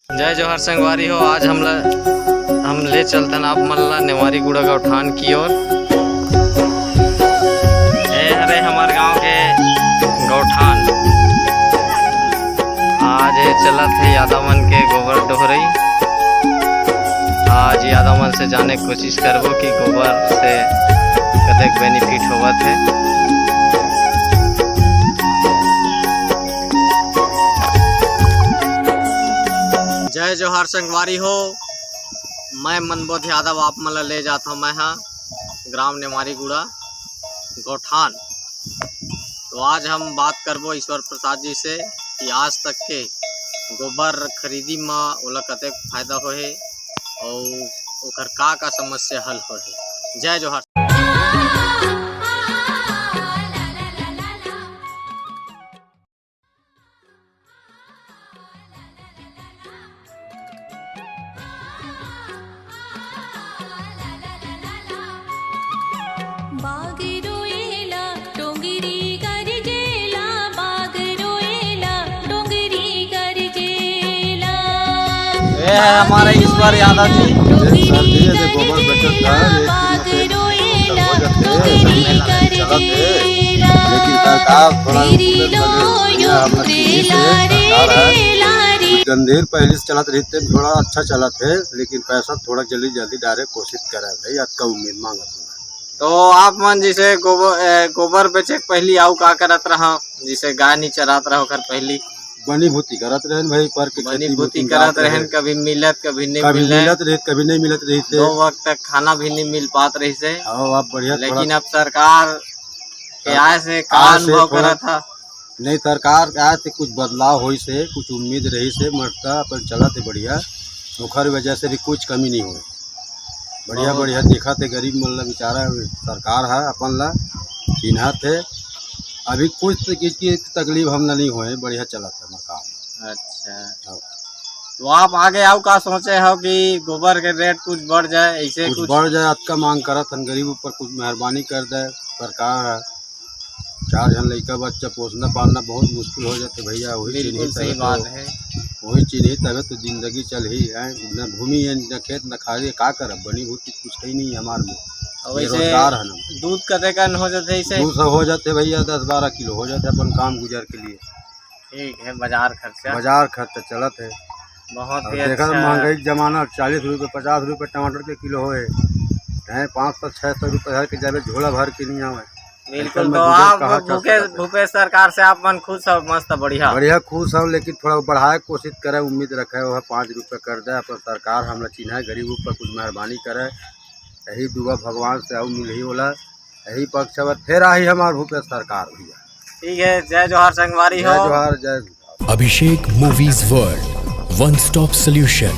जय जोहर संगवारी हो। आज हम ले चलते हैं आप मल्ला नेवारी गुड़ा गौठान की ओर। हरे हमारे गांव के गौठान आज चलत है यादवमन के गोबर डोहरई। आज यादवमन से जाने की कोशिश करबो कि गोबर से कतेक बेनिफिट होवत है। जय जोहर संगवारी हो। मैं मनबोध यादव आप मला ले जाता हूँ मैं हाँ ग्राम नेवारी गुड़ा गौठान। तो आज हम बात करबो ईश्वर प्रसाद जी से कि आज तक के गोबर खरीदी में ओला कतेक फायदा होहे और ओकर का समस्या हल होहे। जय जोहर। ये है हमारे ईश्वर यादव जी। गोबर बचत था लेकिन सरकार थोड़ा गंधीर पहले से चलत रही थे, थोड़ा अच्छा चलत है लेकिन पैसा थोड़ा जल्दी डायरेक्ट कोशिश करे भाई। आज का उम्मीद मांगत हूँ। तो आप मन जैसे गोबर बेचे पहली आउ का करत रहा, जैसे गाय नहीं चरात रहो कर पहली बनी भूती करत रहन भाई। पर के बनी भूती करत रहन, कभी मिलत कभी नहीं कभी नहीं मिलत रही थे। 2 वक्त तक खाना भी नहीं मिल पात रही से। आप बढ़िया। लेकिन अब सरकार के आए से का अनुभव करा था नहीं, सरकार के आए थे कुछ बदलाव हुई से, कुछ उम्मीद रही से मरता अपन चला थे बढ़िया। ओखर वजह से भी कुछ कमी नहीं हुई। बढ़िया देखा थे गरीब मन ला बेचारा सरकार है अपन ला चिन्हा थे। अभी कुछ चीज की तकलीफ हम नहीं हुए, बढ़िया चला था मकान। अच्छा तो आप आगे आओ का सोचे हो कि गोबर के रेट कुछ बढ़ जाए, ऐसे कुछ बढ़ जाए। आपका मांग करत हन गरीब ऊपर कुछ मेहरबानी कर दे सरकार है। 4 जन लड़का बच्चा पोसना पालना बहुत मुश्किल हो जाते भैया। वही बिल्कुल सही बात है। वही चिन्ही तबे तो जिंदगी चल ही है। न भूमि है न खेत न खाए, का करब। बनी भूती कुछ है नहीं हमारे में। रोजगार है ना। दूध कते कन हो जाते ऐसे? दूध सब हो जाते भैया 10-12 किलो हो जाते अपन काम गुजर के लिए। ठीक है। बाजार खर्चा चलत है बहुत ही देखा। अच्छा। महंगाई जमाना 40 रुपये 50 रुपये टमाटर के किलो होए है। 500-600 रुपये के जावे झोला भर के नहीं आवे। बिल्कुल। तो आप भूपेश सरकार से आप मन खुश हो? मस्त बढ़िया खुश हो, लेकिन थोड़ा बढ़ाए कोशिश करे, उम्मीद रखे। वह 5 रुपये कर दे अपन सरकार। हमरा चिन्ह गरीब ऊपर कुछ मेहरबानी करे। यही दुआ भगवान से आऊ मिल ही बोला। यही पक्ष फिर आई हमारे भूपेश सरकार भैया। ठीक है। जय जोहर संगवारी हो। जय जोहर। जय Abhishek movies world, one stop solution.